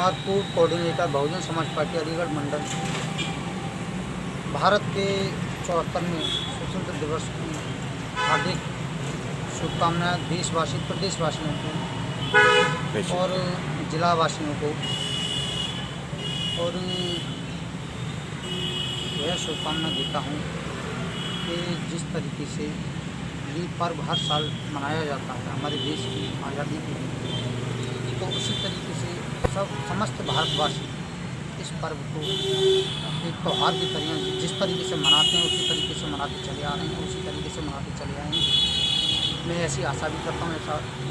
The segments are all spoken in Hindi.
कुमार कोऑर्डिनेटर बहुजन समाज पार्टी अलीगढ़ मंडल। भारत के 74वें स्वतंत्रता दिवस की हार्दिक शुभकामनाएं देशवासी प्रदेशवासियों को और जिलावासियों को। और यह शुभकामना देता हूँ कि जिस तरीके से ये पर्व हर साल मनाया जाता है हमारे देश की आज़ादी के लिए, तो उसी तरीके से समस्त भारतवासी इस पर्व को एक त्यौहार की तरह जिस तरीके से मनाते हैं उसी तरीके से मनाते चले आ रहे हैं, उसी तरीके से मनाते चले आएंगे। मैं ऐसी आशा भी करता हूँ,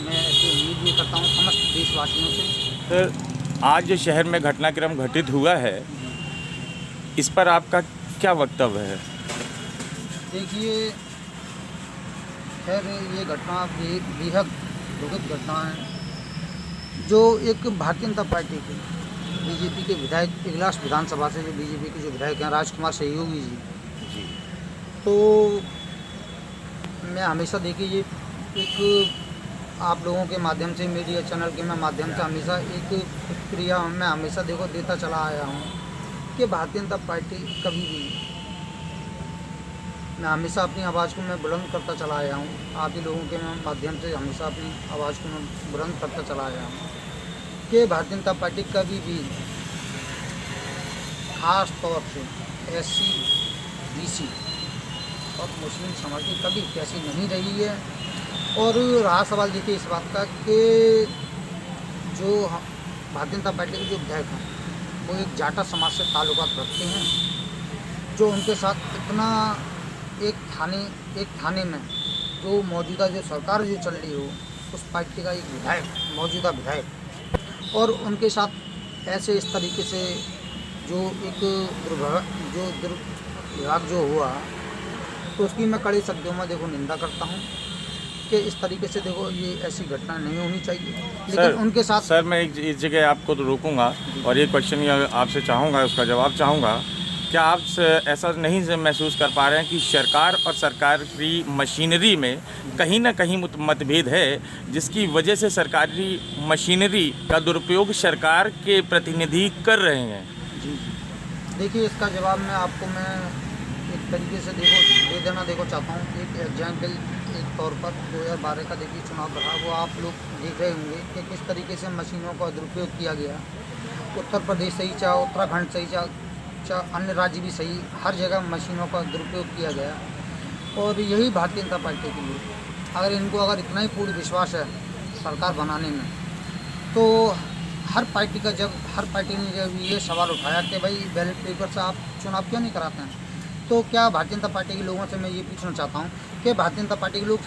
मैं ऐसी उम्मीद भी करता हूँ समस्त देशवासियों से। सर, आज जो शहर में घटनाक्रम घटित हुआ है, इस पर आपका क्या वक्तव्य है? देखिए, खैर ये घटना बेहद दुखद घटना है जो एक भारतीय जनता पार्टी के बीजेपी के विधायक इगलास विधानसभा से जो बीजेपी के जो विधायक हैं राजकुमार सहयोगी जी, तो मैं हमेशा देखिए ये एक आप लोगों के माध्यम से मीडिया चैनल के माध्यम से हमेशा एक प्रतिक्रिया मैं हमेशा देता चला आया हूँ कि भारतीय जनता पार्टी कभी भी, मैं हमेशा अपनी आवाज़ को मैं बुलंद करता चला आया हूँ, आप ही लोगों के माध्यम से हमेशा अपनी आवाज़ को मैं बुलंद करता चला आया हूँ कि भारतीय जनता पार्टी कभी भी खास तौर से SC, BC और मुस्लिम समाज की कभी कैसी नहीं रही है। और रहा सवाल देखिए इस बात का कि जो भारतीय जनता पार्टी के जो विधायक हैं वो एक जाटा समाज से ताल्लुकात रखते हैं, जो उनके साथ इतना एक थाने में जो मौजूदा जो सरकार जो चल रही हो उस पार्टी का एक विधायक मौजूदा विधायक और उनके साथ ऐसे इस तरीके से जो एक दुर्व्यवहार जो हुआ, तो उसकी मैं कड़े शब्दों में निंदा करता हूँ कि इस तरीके से ये ऐसी घटना नहीं होनी चाहिए। लेकिन उनके साथ सर मैं एक जगह आपको तो रोकूंगा और ये क्वेश्चन आपसे चाहूँगा, उसका जवाब चाहूँगा। क्या आप ऐसा नहीं महसूस कर पा रहे हैं कि सरकार और सरकारी मशीनरी में कहीं ना कहीं मतभेद है, जिसकी वजह से सरकारी मशीनरी का दुरुपयोग सरकार के प्रतिनिधि कर रहे हैं? जी, देखिए इसका जवाब मैं एक तरीके से दे देना चाहता हूँ। एक एग्जाम्पल एक तौर पर 2012 का देखिए चुनाव रहा, वो आप लोग देख रहे होंगे कि किस तरीके से मशीनों का दुरुपयोग किया गया। उत्तर प्रदेश सही चाहे उत्तराखंड सही चाहे अन्य राज्य भी सही, हर जगह मशीनों का दुरुपयोग किया गया। और यही भारतीय जनता पार्टी के लिए अगर इतना ही पूर्ण विश्वास है सरकार बनाने में, तो हर पार्टी ने जब ये सवाल उठाया कि भाई बैलेट पेपर से आप चुनाव क्यों नहीं कराते हैं, तो क्या भारतीय जनता पार्टी के लोगों से मैं ये पूछना चाहता हूँ कि भारतीय जनता पार्टी के लोग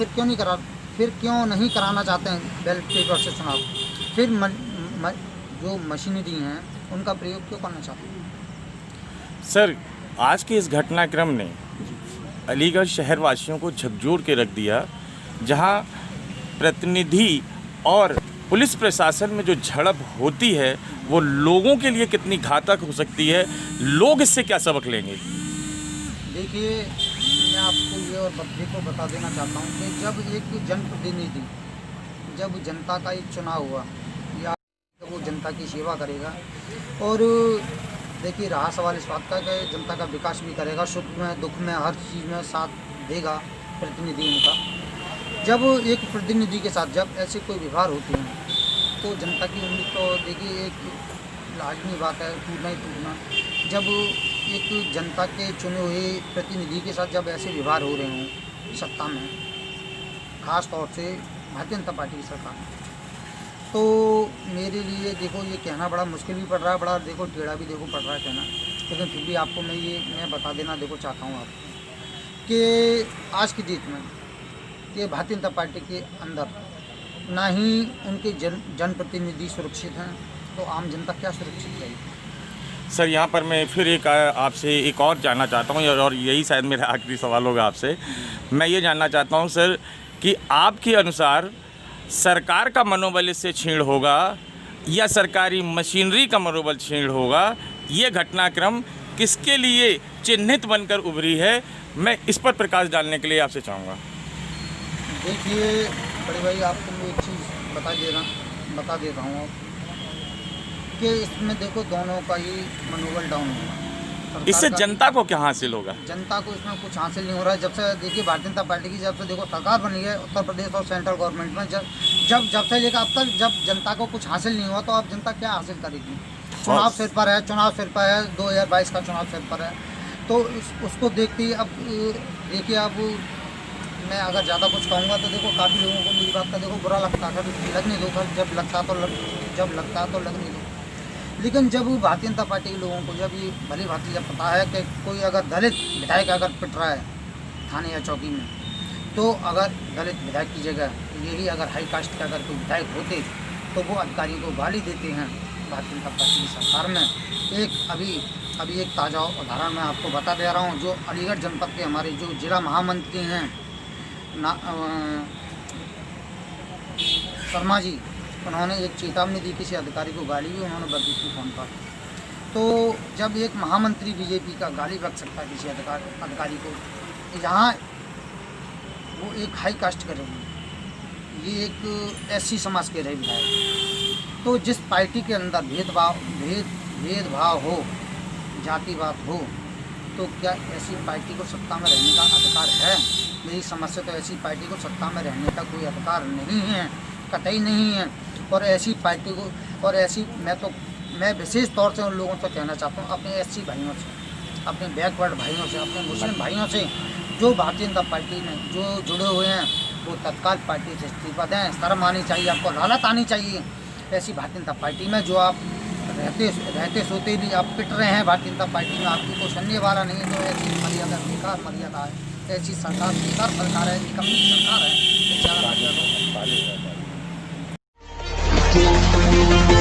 फिर क्यों नहीं कराना चाहते हैं बैलेट पेपर से चुनाव, फिर जो मशीनरी हैं उनका प्रयोग क्यों करना चाहते हैं? सर, आज के इस घटनाक्रम ने अलीगढ़ शहरवासियों को झकझोर के रख दिया, जहां प्रतिनिधि और पुलिस प्रशासन में जो झड़प होती है वो लोगों के लिए कितनी घातक हो सकती है, लोग इससे क्या सबक लेंगे? देखिए, मैं आपको ये और को बता देना चाहता हूँ कि जब एक जनप्रतिनिधि जब जनता का एक चुनाव हुआ या वो जनता की सेवा करेगा, और देखिए रहा सवाल इस बात का कि जनता का विकास भी करेगा, सुख में दुख में हर चीज़ में साथ देगा प्रतिनिधि उनका। जब एक प्रतिनिधि के साथ जब ऐसे कोई व्यवहार होते हैं तो जनता की उम्मीद तो देखिए एक लाजमी बात है, टूटना ही टूटना। जब एक जनता के चुने हुए प्रतिनिधि के साथ जब ऐसे व्यवहार हो रहे हों सत्ता में, ख़ास तौर से भारतीय जनता पार्टी की सरकार में, तो मेरे लिए ये कहना बड़ा मुश्किल भी पड़ रहा है, बड़ा टेढ़ा भी पड़ रहा है कहना, लेकिन फिर भी आपको मैं बता देना चाहता हूँ आपको कि आज की डेट में ये भारतीय जनता पार्टी के अंदर ना ही उनके जनप्रतिनिधि सुरक्षित हैं, तो आम जनता क्या सुरक्षित रहेगी? सर, यहाँ पर मैं फिर आपसे एक और जानना चाहता हूँ, और यही शायद मेरा आखिरी सवाल होगा आपसे। मैं ये जानना चाहता हूँ सर कि आपके अनुसार सरकार का मनोबल इससे क्षीण होगा या सरकारी मशीनरी का मनोबल क्षीण होगा? ये घटनाक्रम किसके लिए चिन्हित बनकर उभरी है, मैं इस पर प्रकाश डालने के लिए आपसे चाहूँगा। देखिए बड़े भाई, आपको मैं एक चीज़ बता दे रहा हूँ कि इसमें देखो दोनों का ही मनोबल डाउन हुआ। सरकार इससे का- जनता को क्या हासिल होगा? जनता को इसमें कुछ हासिल नहीं हो रहा है। जब से देखिए भारतीय जनता पार्टी की जब से देखो सरकार बनी है उत्तर प्रदेश और सेंट्रल गवर्नमेंट में, जब से लेकर अब तक जब जनता को कुछ हासिल नहीं हुआ तो अब जनता क्या हासिल करेगी? चुनाव सिर पर है, 2022 का चुनाव सिर पर है। तो उसको देखते ही अब देखिए, अब मैं अगर ज़्यादा कुछ कहूँगा तो देखो काफ़ी लोगों को मेरी बात का देखो बुरा लगता है, लगने दो, जब लगता तो लगने दो। लेकिन जब भारतीय जनता पार्टी के लोगों को जब ये भली भांति जब पता है कि कोई अगर दलित विधायक अगर पिट रहा है थाने या चौकी में, तो अगर दलित विधायक की जगह यही अगर हाई कास्ट के अगर कोई विधायक होते तो वो अधिकारियों को गाली देते हैं। भारतीय जनता पार्टी की सरकार में अभी एक ताज़ा उदाहरण मैं आपको बता दे रहा हूँ। जो अलीगढ़ जनपद के हमारे जो जिला महामंत्री हैं शर्मा जी, उन्होंने एक चेतावनी दी किसी अधिकारी को गाली भी उन्होंने बक दी थी फ़ोन पर। तो जब एक महामंत्री बीजेपी का गाली बक सकता है किसी अधिकारी को, यहाँ वो एक हाई कास्ट के रहे, ये एक एससी समाज के रहे विधायक, तो जिस पार्टी के अंदर भेदभाव हो, जातिवाद हो, तो क्या ऐसी पार्टी को सत्ता में रहने का अधिकार है? मेरी समझ से तो ऐसी पार्टी को सत्ता में रहने का कोई अधिकार नहीं है, कतई नहीं है। और ऐसी पार्टी को और ऐसी मैं विशेष तौर से उन लोगों से कहना चाहता हूँ, अपने एससी भाइयों से, अपने बैकवर्ड भाइयों से, अपने मुस्लिम भाइयों से जो भारतीय जनता पार्टी में जो जुड़े हुए हैं, वो तत्काल पार्टी से इस्तीफा दें। शर्म आनी चाहिए, आपको लालत आनी चाहिए। ऐसी भारतीय जनता पार्टी में जो आप रहते सोते भी आप पिट रहे हैं, भारतीय जनता पार्टी में आपकी कोई सुनने वाला नहीं है, तो ऐसी मर्यादा बेकार मर्यादा है, ऐसी सरकार बेकार सरकार है, निकम्मी सरकार है।